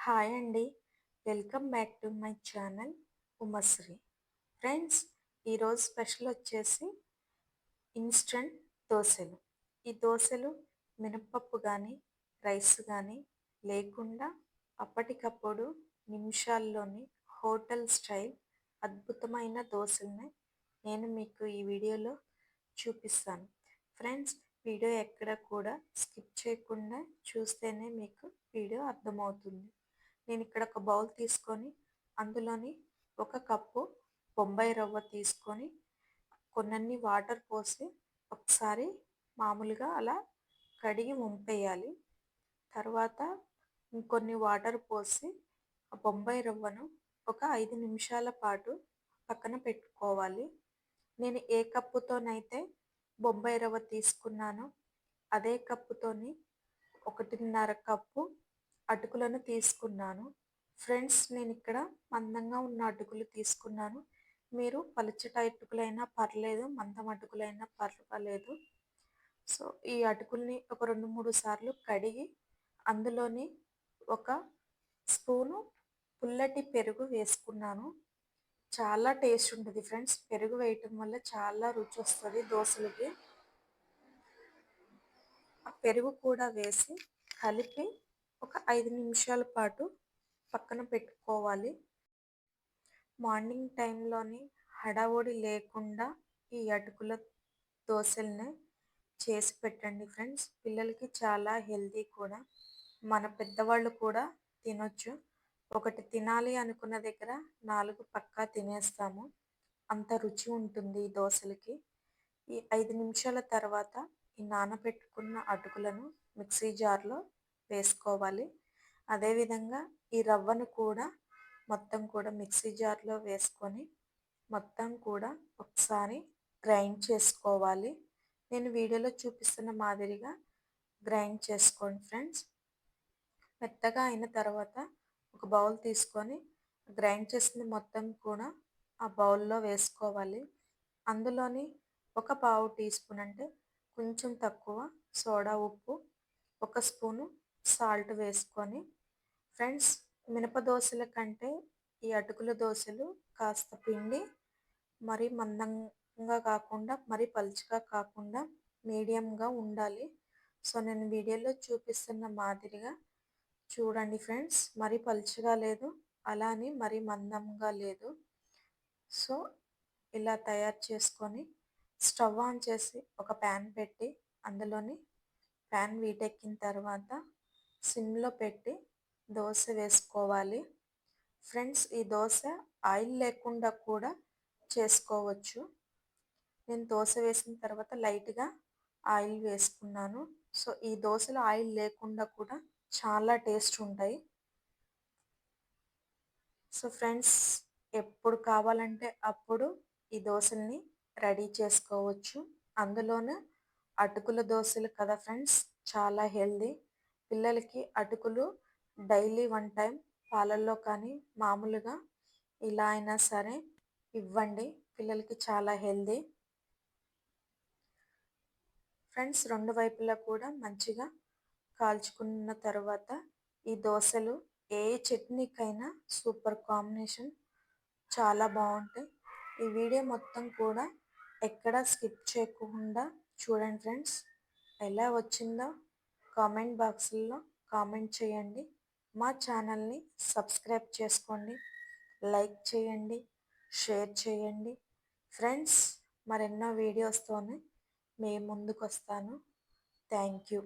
Hi అండి. Welcome back to my channel Umashri. Friends, ఈరోజు special వచ్చేసి ఇన్స్టంట్ దోశలు. ఈ దోశలు మినపప్పు కానీ రైస్ కానీ లేకుండా అప్పటికప్పుడు నిమిషాల్లోని హోటల్ స్టైల్ అద్భుతమైన దోశల్ని నేను మీకు ఈ వీడియోలో చూపిస్తాను. ఫ్రెండ్స్, వీడియో ఎక్కడ కూడా స్కిప్ చేయకుండా చూస్తేనే మీకు వీడియో అర్థమవుతుంది. నేను ఇక్కడ ఒక బౌల్ తీసుకొని అందులోని ఒక కప్పు బొంబాయి రవ్వ తీసుకొని కొన్నన్ని వాటర్ పోసి ఒకసారి మామూలుగా అలా కడిగి వంపేయాలి. తర్వాత ఇంకొన్ని వాటర్ పోసి ఆ బొంబాయి రవ్వను ఒక 5 నిమిషాల పాటు పక్కన పెట్టుకోవాలి. నేను ఏ కప్పుతోనైతే బొంబాయి రవ్వ తీసుకున్నానో అదే కప్పుతోని 1.5 కప్పు అటుకులను తీసుకున్నాను. ఫ్రెండ్స్, నేను ఇక్కడ మందంగా ఉన్న అటుకులు తీసుకున్నాను. మీరు పలుచటి అటుకులైనా పర్లేదు, మందం అటుకులైనా పర్వాలేదు. సో ఈ అటుకుల్ని ఒక 2-3 సార్లు కడిగి అందులోని ఒక స్పూను పుల్లటి పెరుగు వేసుకున్నాను. చాలా టేస్ట్ ఉంటుంది ఫ్రెండ్స్. పెరుగు వేయటం వల్ల చాలా రుచి వస్తుంది దోశలకి. ఆ పెరుగు కూడా వేసి కలిపి ఒక 5 నిమిషాల పాటు పక్కన పెట్టుకోవాలి. మార్నింగ్ టైంలోని హడావుడి లేకుండా ఈ అటుకుల దోశల్ని చేసి పెట్టండి ఫ్రెండ్స్. పిల్లలకి చాలా హెల్తీ కూడా. మన పెద్దవాళ్ళు కూడా తినొచ్చు. ఒకటి తినాలి అనుకున్న దగ్గర 4 పక్కా తినేస్తాము. అంత రుచి ఉంటుంది ఈ దోశలకి. ఈ 5 నిమిషాల తర్వాత ఈ నానబెట్టుకున్న అటుకులను మిక్సీ జార్లో వేసుకోవాలి. అదేవిధంగా ఈ రవ్వను కూడా మొత్తం కూడా మిక్సీ జార్లో వేసుకొని మొత్తం కూడా ఒకసారి గ్రైండ్ చేసుకోవాలి. నేను వీడియోలో చూపిస్తున్న మాదిరిగా గ్రైండ్ చేసుకోండి ఫ్రెండ్స్. మెత్తగా అయిన తర్వాత ఒక బౌల్ తీసుకొని గ్రైండ్ చేసింది మొత్తం కూడా ఆ బౌల్లో వేసుకోవాలి. అందులోని ఒక పావు టీ స్పూన్ అంటే కొంచెం తక్కువ సోడా ఉప్పు, ఒక స్పూను సాల్ట్ వేసుకొని ఫ్రెండ్స్, మినప దోశల కంటే ఈ అటుకుల దోశలు కాస్త పిండి మరీ మందంగా కాకుండా మరీ పలుచగా కాకుండా మీడియంగా ఉండాలి. సో నేను వీడియోలో చూపిస్తున్న మాదిరిగా చూడండి ఫ్రెండ్స్. మరీ పలుచగా లేదు, అలా అని మరీ మందంగా లేదు. సో ఇలా తయారు చేసుకొని స్టవ్ ఆన్ చేసి ఒక ప్యాన్ పెట్టి అందులోని ప్యాన్ వీటెక్కిన తర్వాత సిమ్లో పెట్టి దోశ వేసుకోవాలి. ఫ్రెండ్స్, ఈ దోశ ఆయిల్ లేకుండా కూడా చేసుకోవచ్చు. నేను దోశ వేసిన తర్వాత లైట్గా ఆయిల్ వేసుకున్నాను. సో ఈ దోశలు ఆయిల్ లేకుండా కూడా చాలా టేస్ట్ ఉంటాయి. సో ఫ్రెండ్స్, ఎప్పుడు కావాలంటే అప్పుడు ఈ దోశల్ని రెడీ చేసుకోవచ్చు. అందులోనూ అటుకుల దోశలు కదా ఫ్రెండ్స్, చాలా హెల్దీ. పిల్లలకి అటుకులు డైలీ 1 టైం పాలల్లో కానీ మామూలుగా ఇలా అయినా సరే ఇవ్వండి. పిల్లలకి చాలా హెల్దీ. ఫ్రెండ్స్, 2 వైపులా కూడా మంచిగా కాల్చుకున్న తర్వాత ఈ దోశలు ఏ చట్నీకైనా సూపర్ కాంబినేషన్, చాలా బాగుంటాయి. ఈ వీడియో మొత్తం కూడా ఎక్కడ స్కిప్ చేయకుండా చూడండి ఫ్రెండ్స్. ఎలా వచ్చిందో కామెంట్ బాక్స్లో కామెంట్ చేయండి. మా ఛానల్ని సబ్స్క్రైబ్ చేసుకోండి, లైక్ చేయండి, షేర్ చేయండి. ఫ్రెండ్స్, మరెన్నో వీడియోస్తోనే మీ ముందుకు వస్తాను. Thank you.